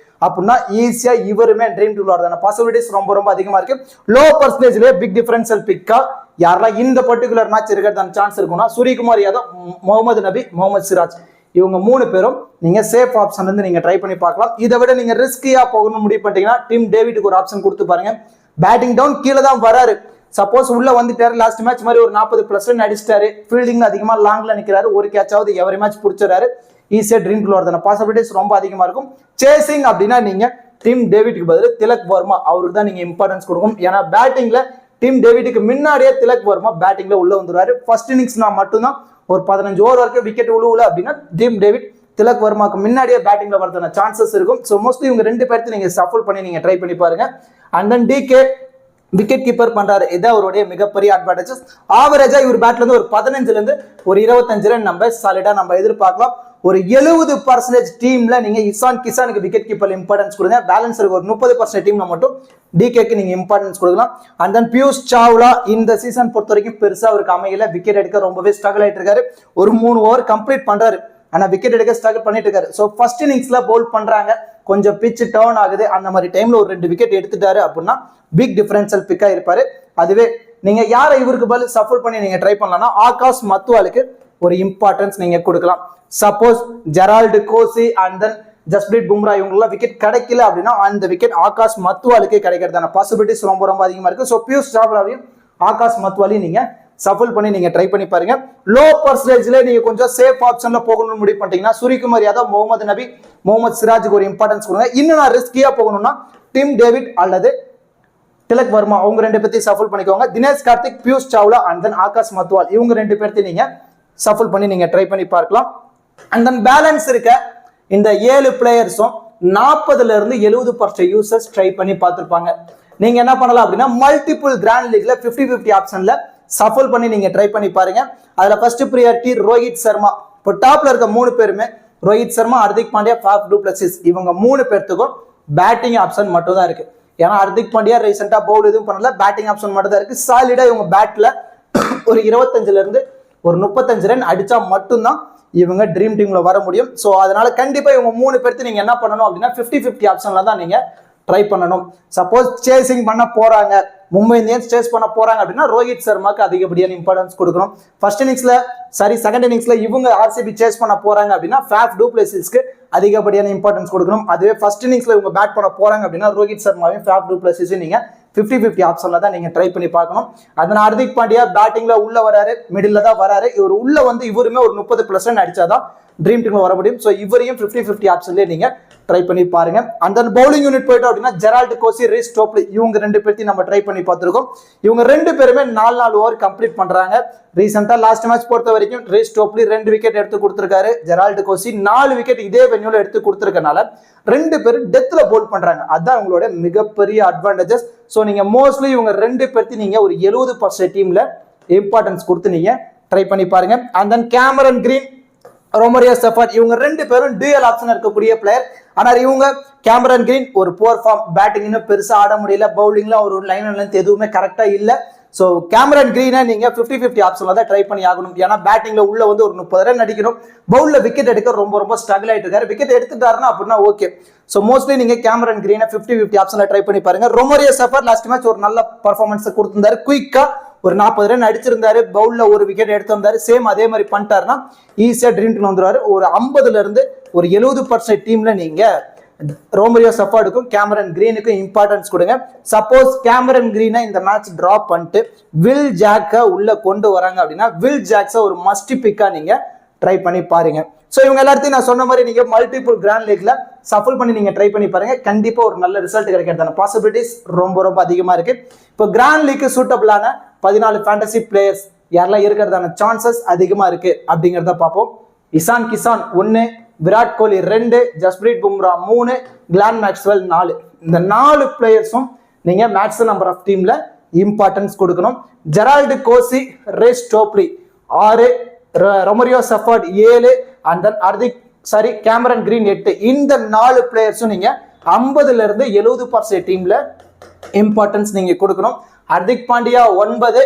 அப்படின்னா ஈஸியா இவருமே ட்ரீம் டூல் வரதான பாசிபிலிட்டிஸ் ரொம்ப அதிகமா இருக்கு. லோ பர்சன்டேஜ்லயே பிக் டிஃபரன்ஷியல் பிக்கா யாரெல்லாம் இந்த பர்டிகுலர் மேட்ச் இருக்கிறதான சான்ஸ் இருக்கும்னா சூரியகுமார் யாதவ், முகமது நபி, முகமது சிராஜ் இவங்க 3 பேரும் நீங்க சேஃப் ஆப்ஷன் வந்து நீங்க ட்ரை பண்ணி பார்க்கலாம். இதை விட நீங்க ரிஸ்கியா போகணும்னு முடிவு பண்ணிட்டீங்கன்னா டிம் டேவிட்டுக்கு ஒரு ஆப்ஷன் கொடுத்து பாருங்க. பேட்டிங் டவுன் கீழே தான் வராரு. சப்போஸ் உள்ள வந்துட்டாரு, லாஸ்ட் மேட்ச் மாதிரி ஒரு 40+ ரன் அடிச்சிட்டாரு, ஃபீல்டிங் அதிகமா லாங்ல நிக்கிறாரு, ஒரு கேட்சாவது எவரி மேட்ச் பிடிச்சாரு, ஈஸியா ட்ரீம் டூல் வரதான பாசிபிலிட்டிஸ் ரொம்ப அதிகமா இருக்கும். சேசிங் அப்படின்னா நீங்க டிம் டேவிட்டுக்கு பதில் திலக் வர்மா அவருக்கு தான் நீங்க இம்பார்ட்டன்ஸ் கொடுக்கணும். ஏன்னா பேட்டிங்ல டிம் டேவிட்டுக்கு முன்னாடியே திலக் வர்மா பேட்டிங்ல உள்ள வந்துருவாரு. ஃபர்ஸ்ட் இன்னிங்ஸ்னா மட்டும்தான் ஒரு 15 ஓவர் வரைக்கும் விக்கெட் உழுவுல அப்படின்னா டிம் டேவிட் திலக் வர்மாக்கு முன்னாடியே பேட்டிங்ல வரதான சான்சஸ் இருக்கும். ஸோ மோஸ்ட்லி இவங்க 2 பேர்த்து நீங்க சஃபல் பண்ணி நீங்க ட்ரை பண்ணி பாருங்க. And then DK wicket keeper பண்றாரு. இதான் அவருடைய மிகப்பெரிய அட்வான்டேஜஸ். ஆவரேஜா இவர் பேட்ல இருந்து ஒரு 15ல இருந்து ஒரு 25 ரன் நம்ம சாலிடா நம்ம எதிர்பார்க்கலாம். ஒரு 70% டீம்ல நீங்க இசான் கிசானுக்கு விக்கெட் கீப்பர் இம்பார்ட்டன்ஸ் கொடுங்க. பேலன்ஸ் இருக்கு ஒரு 30% டீம்ல மட்டும் டிகேக்கு நீங்க இம்பார்ட்டன்ஸ் கொடுக்கலாம். அண்ட் தென் பியூஷ் சாவ்லா இந்த சீசன் பொறுத்த வரைக்கும் பெருசா அவருக்கு அமையல. விக்கெட் எடுக்க ரொம்பவே ஸ்ட்ரகிள் ஆயிட்டு இருக்காரு. ஒரு 3 ஓவர் கம்ப்ளீட் பண்றாரு. ஆனா விக்கெட் எடுக்க ஸ்ட்ரகிள் பண்ணிட்டு இருக்காரு. ஸோ ஃபர்ஸ்ட் இன்னிங்ஸ்ல பவுல் பண்றாங்க, கொஞ்சம் பிச் டர்ன் ஆகுது, அந்த மாதிரி டைம்ல ஒரு 2 விக்கெட் எடுத்துட்டாரு அப்படின்னா பிக் டிஃபரன்ஷியல் பிக்கா இருப்பாரு. அதுவே நீங்க யாரை இவருக்கு பதில் சஃபல் பண்ணி நீங்க ட்ரை பண்ணலாம்னா ஆகாஷ் மத்வாலுக்கு ஒரு இம்பார்ட்டன்ஸ் நீங்க கொடுக்கலாம். Suppose Gerald Kosi and then Jasprit Bumrah இவங்கெல்லாம் விக்கெட் கிடைக்கல அப்படின்னா அந்த விக்கெட் ஆகாஷ் மத்வாலுக்கு கிடைக்கிறதான பாசிபிலிட்டிஸ் ரொம்ப அதிகமா இருக்கு. ஸோ பியூஷ் சாவ்லாவையும் ஆகாஷ் மத்வாலையும் நீங்க சஃபல் பண்ணி நீங்க ட்ரை பண்ணி பாருங்க. லோ பர்சன்டேஜ்ல நீங்க கொஞ்சம் சேஃப் ஆப்ஷன்ல போகணும்னு முடிவு பண்ணிட்டீங்கன்னா சூரியகுமார் யாதவ், முகமது நபி, முகமது சிராஜுக்கு ஒரு இம்பார்ட்டன்ஸ் கொடுங்க. இன்னும் நான் ரிஸ்கியா போகணும்னா டிம் டேவிட் அல்லது திலக் வர்மா அவங்க 2 பேர்த்தையும் சஃபல் பண்ணிக்கோங்க. தினேஷ் கார்த்திக், பியூஷ் சாவ்லா அண்ட் தென் ஆகாஷ் மத்வால் இவங்க 2 பேர்த்தையும் நீங்க சஃபுல் பண்ணி நீங்க ட்ரை பண்ணி பார்க்கலாம். அண்ட் தென் பேலன்ஸ் இருக்க இந்த 7 பிளேயர்ஸும் 40ல இருந்து 70% யூசர்ஸ் ட்ரை பண்ணி பார்த்துருப்பாங்க. நீங்க என்ன பண்ணலாம் அப்படின்னா மல்டிபிள் கிராண்ட் லீக்ல 50-50 ஆப்ஷன்ல சஃபுல் பண்ணி நீங்க ட்ரை பண்ணி பாருங்க. அதுல ஃபர்ஸ்ட் ப்ரியாரிட்டி ரோஹித் சர்மா. இப்போ டாப்ல இருக்க 3 பேருமே Rohit Sharma, Hardik Pandya, Faf to Plessis, இவங்க 3 பேர்த்துக்கும் பேட்டிங் ஆப்ஷன் மட்டும் தான் இருக்கு. ஏன்னா ஹர்திக் பாண்டியா ரீசெண்டா பவுல் எதுவும் பண்ணல, பேட்டிங் ஆப்ஷன் மட்டும் தான் இருக்கு. சாலிடா இவங்க பேட்ல ஒரு 25ல இருந்து ஒரு 35 ரன் அடிச்சா மட்டும்தான் இவங்க ட்ரீம் டீம்ல வர முடியும். ஸோ அதனால கண்டிப்பா இவங்க 3 பேர்த்து நீங்க என்ன பண்ணணும் அப்படின்னா 50-50 ஆப்ஷன்ல தான் நீங்க ட்ரை பண்ணணும். சப்போஸ் சேசிங் பண்ண போறாங்க, மும்பை இந்தியன்ஸ் சேஸ் பண்ண போறாங்க அப்படின்னா ரோஹித் சர்மாக்கு அதிகப்படியான இம்பார்ட்டன்ஸ் கொடுக்கணும். ஃபர்ஸ்ட் இன்னிங்ஸ்ல செகண்ட் இன்னிங்ஸ்ல இவங்க ஆர்சிபி சேஸ் பண்ண போறாங்க அப்படின்னா ஃபாஃப் டு பிளஸிஸ்க்கு அதிகப்படியான இம்பார்ட்டன்ஸ் கொடுக்கணும். அதுவே ஃபர்ஸ்ட் இன்னிங்ஸ்ல இவங்க பேட் பண்ண போறாங்க அப்படின்னா ரோஹித் சர்மாவையும் ஃபாஃப் டு பிளஸிஸையும் நீங்க 50-50 ஆப்ஷன்ல தான் நீங்க ட்ரை பண்ணி பார்க்கணும். அதனால ஹர்திக் பாண்டியா பேட்டிங்ல உள்ள வராரு, மிடில் தான் வராரு. இவர் உள்ள வந்து இவருமே ஒரு 30+ அடிச்சாதான் ட்ரீம் டீம்ல வர முடியும். ஸோ இவரையும் 50-50 ஆப்ஷன்லேயே நீங்க ட்ரை பண்ணி பாருங்க. அந்த பவுலிங் யூனிட் போயிட்டோம் அப்படின்னா ஜெரால்ட் கோசி, ரீஸ் டோப்லி, இவங்க 2 பேர்த்தையும் நம்ம ட்ரை பண்ணி பார்த்துருக்கோம். இவங்க 2 பேருமே 4 ஓவர் கம்ப்ளீட் பண்றாங்க. ரீசெண்டா லாஸ்ட் மேட்ச் பொறுத்த வரைக்கும் ரீஸ் டோப்லி 2 விக்கெட் எடுத்து கொடுத்திருக்காரு. ஜெரால்ட் கோசி 4 விக்கெட் இதே வென்யூல எடுத்து கொடுத்திருக்கனால 2 பேரும் டெத்ல போல் பண்றாங்க. அதான் உங்களோட மிகப்பெரிய அட்வான்டேஜஸ். ஸோ நீங்க மோஸ்ட்லி இவங்க 2 பேர்த்தையும் நீங்க ஒரு 70% டீம்ல இம்பார்ட்டன்ஸ் கொடுத்து நீங்க ட்ரை பண்ணி பாருங்க. And then Cameron Green, Romario Shepherd, இவங்க 2 பேரும் டியூயல் ஆப்ஷன் இருக்கக்கூடிய பிளேயர். ஆனால் இவங்க கேமரன் கிரீன் ஒரு புவர் ஃபார்ம், பேட்டிங் இன்னும் பெருசா ஆட முடியல, பவுலிங்ல ஒரு லைன் லென்த் எதுவுமே கரெக்டா இல்ல. ஸோ கேமரன் கிரீனை நீங்க 50-50 ஆப்ஷன்ல தான் ட்ரை பண்ணி ஆகணும். ஏன்னா பேட்டிங்ல உள்ள வந்து ஒரு 30 ரன் அடிக்கணும், பவுல்ல விக்கெட் எடுக்க ரொம்ப ஸ்ட்ரகிள் ஆயிட்டு இருக்காரு. விக்கெட் எடுத்துட்டாருன்னா அப்படின்னா ஓகே. ஸோ மோஸ்ட்லி நீங்க கேமரன் கிரீனை 50-50 ஆப்ஷன்ல ட்ரை பண்ணி பாருங்க. ரொமரியோ செஃபர்ட் லாஸ்ட் மேட்ச் ஒரு நல்ல பர்ஃபார்மன்ஸ் கொடுத்திருந்தாரு, குயிக்கா ஒரு 40 ரன் அடிச்சிருந்தாரு, பவுல்ல ஒரு விக்கெட் எடுத்திருந்தாரு. சேம் அதே மாதிரி பண்ணிட்டாருன்னா ஈஸியா ட்ரீம் டீம் வந்துருவாரு. ஒரு 50ல இருந்து ஒரு 70% டீம்ல நீங்க ரோமரியோ செஃபர்டுக்கும் கேமரன் கிரீனுக்கும் இம்பார்ட்டன்ஸ் கொடுங்க. சப்போஸ் கேமரன் கிரீனை இந்த மேட்ச் டிராப் பண்ணிட்டு வில் ஜாக்கை உள்ள கொண்டு வராங்க அப்படின்னா வில் ஜாக்ஸை ஒரு மஸ்ட் பிக்கா நீங்க ட்ரை பண்ணி பாருங்க. ஸோ இவங்க எல்லாத்தையும் நான் சொன்ன மாதிரி நீங்க மல்டிபிள் கிராண்ட் லீக்ல சஃபுல் பண்ணி நீங்க ட்ரை பண்ணி பாருங்க. கண்டிப்பா ஒரு நல்ல ரிசல்ட் கிடைக்கிறதான பாசிபிலிட்டிஸ் ரொம்ப அதிகமா இருக்கு. இப்போ கிராண்ட் லீக்கு சூட்டபிளான 14 ஃபேண்டசி பிளேயர்ஸ் யாரெல்லாம் இருக்கிறதான சான்சஸ் அதிகமா இருக்கு அப்படிங்கிறத பார்ப்போம். Ishan Kishan 1, Virat Kohli 2, Jasprit Bumrah 3, Glenn Maxwell 4. இந்த 4 பிளேயர்ஸும் நீங்க மேக்ஸிமம் நம்பர் ஆஃப் டீம்ல இம்பார்ட்டன்ஸ் கொடுக்கணும். Gerald Coetzee, Reece Topley 6, Romario Shepherd 7, and then Cameron Green 8. இந்த 4 பிளேயர்ஸும் நீங்க 50ல இருந்து 70% டீம்ல இம்பார்ட்டன்ஸ் நீங்க கொடுக்கணும். Hardik Pandya 9,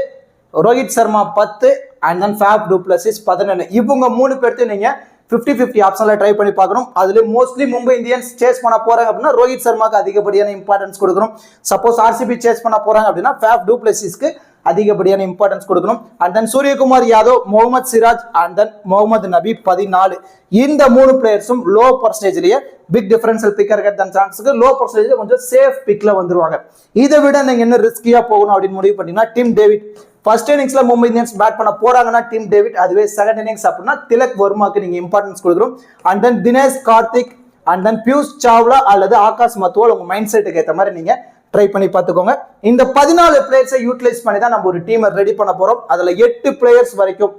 Rohit Sharma 10, and then Faf to Plessis 11. இவங்க 3 பேர்த்தையும் நீங்க 50-50 ஆப்ஷன்ல ட்ரை பண்ணி பார்க்கணும். அதுல மோஸ்ட்லி மும்பை இந்தியன்ஸ் சேஸ் பண்ண போறாங்க அப்படின்னா ரோஹித் சர்மாக்கு அதிகப்படியான இம்பார்ட்டன்ஸ் கொடுக்கணும். சப்போஸ் ஆர்சிபி சேஸ் பண்ண போறாங்க அப்படின்னா ஃபாஃப் டு பிளஸிஸ்க்கு அதிகப்படியான இம்பார்ட்டன்ஸ் கொடுக்கணும். And then Suryakumar Yadav, Mohammed Siraj, and then Mohammed Nabi 14. இந்த 3 பிளேயர்ஸும் லோ பர்சன்டேஜ்லயே பிக் டிஃபரன்ஷியல் பிக்கர் இருக்கிற சான்ஸுக்கு லோ பர்சன்டேஜ் கொஞ்சம் சேஃப் பிக்ல வந்துருவாங்க. இதை விட நீங்க என்ன ரிஸ்கியா போகணும் அப்படின்னு முடிவு பண்ணீங்கன்னா டிம் டேவிட். ஃபர்ஸ்ட் இன்னிங்ஸ்ல மும்பை இந்தியன்ஸ் பேட் பண்ண போறாங்கன்னா டிம் டேவிட், அதுவே செகண்ட் இன்னிங்ஸ் அப்படின்னா திலக் வர்மாக்கு நீங்க இம்பார்ட்டன்ஸ் கொடுக்கணும். And then Dinesh Karthik, and then Piyush Chawla அல்லது ஆகாஷ் மத்துவால் உங்க மைண்ட் செட்டுக்கு ஏற்ற மாதிரி நீங்க ட்ரை பண்ணி பார்த்துக்கோங்க. இந்த 14 பிளேயர்ஸை யூட்டிலைஸ் பண்ணி தான் நம்ம ஒரு டீமை ரெடி பண்ண போறோம். அதுல 8 பிளேயர்ஸ் வரைக்கும்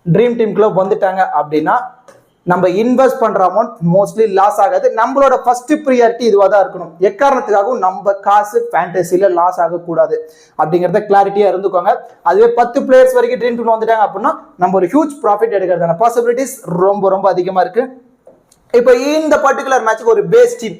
ட்ரீம் டீம்குள்ள வந்துட்டாங்க அப்படின்னா நம்ம இன்வெஸ்ட் பண்ற அமௌண்ட் மோஸ்ட்லி லாஸ் ஆகாது. நம்மளோட ஃபர்ஸ்ட் ப்ரியாரிட்டி இதுவா தான் இருக்கணும். எக்காரணத்துக்காகவும் நம்ம காசு ஃபேண்டசில லாஸ் ஆகக்கூடாது அப்படிங்கறத கிளாரிட்டியா இருந்துக்கோங்க. அதுவே 10 பிளேயர்ஸ் வரைக்கும் ட்ரீம் டீம்ல வந்துட்டாங்க அப்படின்னா நம்ம ஒரு ஹியூஜ் ப்ராஃபிட் எடுக்கிறதான பாசிபிலிட்டிஸ் ரொம்ப அதிகமா இருக்கு. இப்போ இந்த பர்டிகுலர் மேட்சுக்கு ஒரு பேஸ் டீம்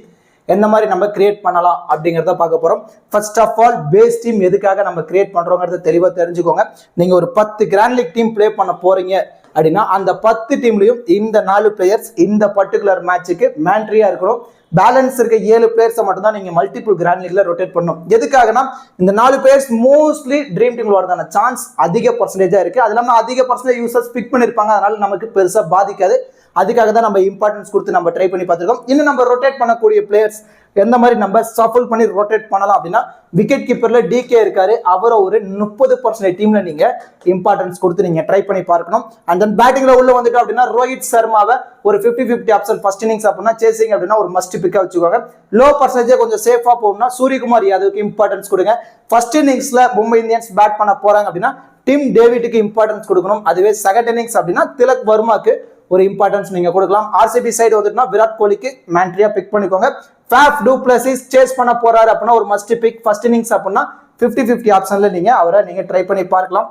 எந்த மாதிரி நம்ம கிரியேட் பண்ணலாம் அப்படிங்கிறத பார்க்க போறோம். First of all base team எதுக்காக நம்ம கிரியேட் பண்றோங்கிறத தெளிவா தெரிஞ்சுக்கோங்க. நீங்க ஒரு 10 கிராண்ட் லீக் டீம் பிளே பண்ண போறீங்க அப்படின்னா அந்த 10 டீம்லயும் இந்த 4 பிளேயர்ஸ் இந்த பர்டிகுலர் மேட்சுக்கு மேண்ட்ரியா இருக்கணும். பேலன்ஸ் இருக்க 7 பிளேயர்ஸை மட்டும் தான் நீங்க மல்டிபிள் கிராண்ட் லீக்ல ரொட்டேட் பண்ணணும். எதுக்காகனா இந்த 4 பிளேயர்ஸ் மோஸ்ட்லி ட்ரீம் டீம்ல வரதான சான்ஸ் அதிக பர்சன்டேஜா இருக்கு. அது இல்லாம அதிக பர்சன்டேஜ் யூசர்ஸ் பிக் பண்ணிருப்பாங்க, அதனால நமக்கு பெருசா பாதிக்காது. அதுக்காக தான் நம்ம இம்பார்ட்டன்ஸ் கொடுத்து நம்ம ட்ரை பண்ணி பார்த்துருக்கோம். இன்னும் நம்ம ரொட்டேட் பண்ணக்கூடிய பிளேயர்ஸ் எந்த மாதிரி நம்ம சஃபல் பண்ணி ரொட்டேட் பண்ணலாம் அப்படின்னா விக்கெட் கீப்பர்ல டிகே இருக்காரு, அவரை ஒரு 30% டீம்ல நீங்க இம்பார்ட்டன்ஸ் கொடுத்து நீங்க ட்ரை பண்ணி பார்க்கணும். அண்ட் தென் பேட்டிங்ல உள்ள வந்துட்டோம் அப்படின்னா ரோஹித் சர்மாவை ஒரு 50-50 ஆப்ஷன் ஃபர்ஸ்ட் இன்னிங்ஸ் அப்படின்னா சேசிங் அப்படின்னா ஒரு மஸ்ட் பிக்கா வச்சுக்கோங்க. லோ பர்சன்டேஜ் கொஞ்சம் சேஃபா போகணும்னா சூரியகுமார் யாதவுக்கு இம்பார்ட்டன்ஸ் கொடுங்க. ஃபர்ஸ்ட் இன்னிங்ஸ்ல மும்பை இந்தியன்ஸ் பேட் பண்ண போறாங்க அப்படின்னா டிம் டேவிட்டுக்கு இம்பார்ட்டன்ஸ் கொடுக்கணும். அதுவே செகண்ட் இன்னிங்ஸ் அப்படின்னா திலக் வர்மாக்கு ஒரு இம்பார்ட்டன்ஸ் நீங்க கொடுக்கலாம். ஆர்சிபி சைடு வந்துட்டுனா விராட் கோலிக்கு மேண்ட்ரியா பிக் பண்ணிக்கோங்க. ஃபேஃப் டூ பிளஸிஸ் சேஸ் பண்ண போறாரு அப்படின்னா ஒரு மஸ்ட் பிக். ஃபர்ஸ்ட் இன்னிங்ஸ் அப்படின்னா 50-50 ஆப்ஷன்ல நீங்க அவரை நீங்க ட்ரை பண்ணி பார்க்கலாம்.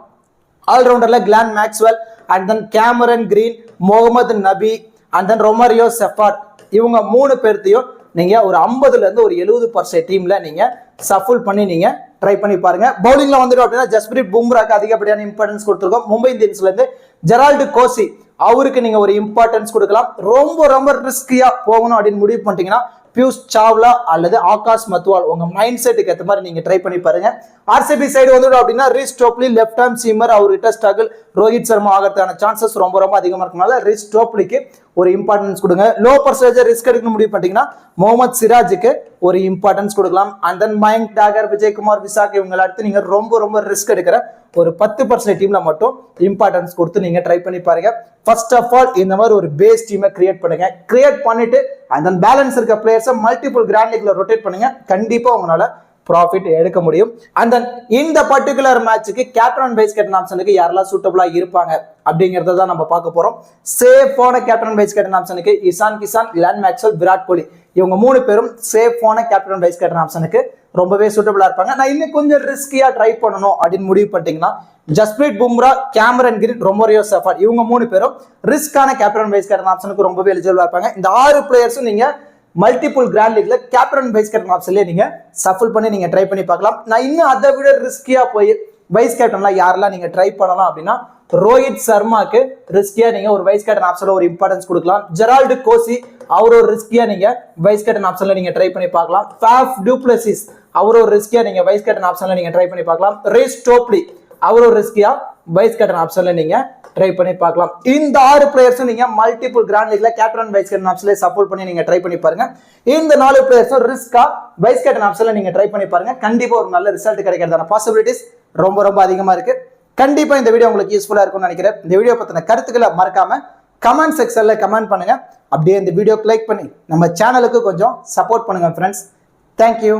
ஆல்ரவுண்டர்ல Glenn Maxwell and then Cameron Green, Mohammad Nabi and then Romario Shepherd, இவங்க 3 பேர்த்தையும் நீங்க ஒரு 50ல இருந்து ஒரு 70% டீம்ல நீங்க சஃபுல் பண்ணி நீங்க ட்ரை பண்ணி பாருங்க. பவுலிங்ல வந்துடும் அப்படின்னா ஜஸ்பிரீத் பும்ராக்கு அதிகப்படியான இம்பார்ட்டன்ஸ் கொடுத்துருக்கோம். மும்பை இந்தியன்ஸ்ல இருந்து ஜெரால்டு கோசி, அவருக்கு நீங்க ஒரு இம்பார்ட்டன்ஸ் கொடுக்கலாம். ரொம்ப ரொம்ப ரிஸ்கியா போகணும் அப்படின்னு முடிவு பண்ணிட்டீங்கன்னா பியூஷ் சாவ்லா அல்லது ஆகாஷ் மத்வால், உங்க மைண்ட் செட்டுக்கு ஏற்ற மாதிரி நீங்க ட்ரை பண்ணி பாருங்க. ஆர்சிபி சைடு வந்துடும் அப்படின்னா ரிஷ் டோப்லி லெஃப்ட் ஹேண்ட் சீமர், அவர்கிட்ட ஸ்ட்ரகிள் ரோஹித் சர்மா ஆகிறதுக்கான சான்சஸ் ரொம்ப ரொம்ப அதிகமா இருக்கனால ரிஷ் டோப்லிக்கு ஒரு இம்பார்ட்டன்ஸ் கொடுங்க. லோ பர்சன்டேஜ் ரிஸ்க் எடுக்க முடிவு பண்ணிட்டீங்கன்னா முகமது சிராஜுக்கு ஒரு இம்பார்ட்டன்ஸ் கொடுக்கலாம். அண்ட் தென் மயங்க் டாகர், விஜய்குமார், விசாக், இவங்களை அடுத்து நீங்க ரொம்ப ரொம்ப ரிஸ்க் எடுக்கிற ஒரு 10% டீம்ல மட்டும் இம்பார்ட்டன்ஸ் கொடுத்து நீங்க ட்ரை பண்ணி பாருங்க. ஃபர்ஸ்ட் ஆஃப் ஆல் இந்த மாதிரி ஒரு பேஸ் டீமை கிரியேட் பண்ணுங்க. கிரியேட் பண்ணிட்டு அந்த பேலன்ஸ் இருக்க பிளேயர்ஸை மல்டிபிள் கிராண்ட் லீக்ல ரொட்டேட் பண்ணுங்க. கண்டிப்பா உங்களால ப்ராஃபிட் எடுக்க முடியும். அண்ட் தென் இந்த பர்டிகுலர் மேட்சுக்கு கேப்டன் வைஸ் கேப்டன் ஆப்ஷனுக்கு யாரெல்லாம் சூட்டபிளா இருப்பாங்க அப்படிங்கறத தான் நம்ம பார்க்க போறோம். சேஃபான கேப்டன் வைஸ் கேப்டன் ஆப்ஷனுக்கு இசான் கிசான், கிளான் மேக்ஸ்வெல், விராட் கோலி, இவங்க 3 பேரும் சேஃபான கேப்டன் வைஸ் கேப்டன் ஆப்ஷனுக்கு ரொம்பவே சூட்டபிளா இருப்பாங்க. நான் இன்னும் கொஞ்சம் ரிஸ்கியா ட்ரை பண்ணணும் அப்படின்னு முடிவு பண்ணிட்டீங்கன்னா Jasprit Bumrah, Cameron Green, Romario Shepherd, இவங்க 3 பேரும் ரிஸ்கான கேப்டன் வைஸ் கேப்டன் ஆப்ஷனுக்கு ரொம்பவே எலிஜிபிளா இருப்பாங்க. இந்த 6 பிளேயர்ஸும் நீங்க மல்டிபிள் கிராண்ட் லீக்ல கேப்டன் வைஸ் கேப்டன் ஆப்ஷன்லயே நீங்க சஃபுல் பண்ணி நீங்க ட்ரை பண்ணி பார்க்கலாம். நான் இன்னும் அதை விட ரிஸ்கியா போய் வைஸ் கேப்டன்லாம் யாரெல்லாம் நீங்க ட்ரை பண்ணலாம் அப்படின்னா ரோஹித் சர்மாக்கு ரிஸ்கியா நீங்க ஒரு வைஸ் கேப்டன் ஆப்ஷன்ல ஒரு இம்பார்ட்டன்ஸ் கொடுக்கலாம். ஜெரால்டு கோசி, அவர் ஒரு ரிஸ்கியா நீங்க வைஸ் கேப்டன் ஆப்ஷன்ல நீங்க ட்ரை பண்ணி பார்க்கலாம். ஃபேஃப் டூ பிளஸிஸ், அவர் ஒரு ரிஸ்கியா நீங்க வைஸ் கேப்டன் ஆப்ஷன்ல நீங்க ட்ரை பண்ணி பார்க்கலாம். ரிஷ் டோப்லி, அவர் ஒரு ரிஸ்கியா வைஸ் கேப்டன் ஆப்ஷன்ல நீங்க ட்ரை பண்ணி பார்க்கலாம். இந்த 6 பிளேயர்ஸும் நீங்க மல்டிபிள் கிராண்ட் லீக்ல கேப்டன் வைஸ் கேப்டன் ஆப்ஷன்ல சப்போர்ட் பண்ணி நீங்க ட்ரை பண்ணி பாருங்க. இந்த 4 பிளேயர்ஸும் ரிஸ்கா வைஸ் கேப்டன் ஆப்ஷன்ல நீங்க ட்ரை பண்ணி பாருங்க. கண்டிப்பா ஒரு நல்ல ரிசல்ட் கிடைக்கிறதான பாசிபிலிட்டிஸ் ரொம்ப ரொம்ப அதிகமா இருக்கு. கண்டிப்பா இந்த வீடியோ உங்களுக்கு யூஸ்ஃபுல்லா இருக்கும்னு நினைக்கிறேன். இந்த வீடியோ பத்தின கருத்துக்களை மறக்காம கமெண்ட் செக்ஷன்ல கமெண்ட் பண்ணுங்க. அப்படியே இந்த வீடியோக்கு லைக் பண்ணி நம்ம சேனலுக்கு கொஞ்சம் சப்போர்ட் பண்ணுங்க ஃப்ரெண்ட்ஸ். தேங்க்யூ.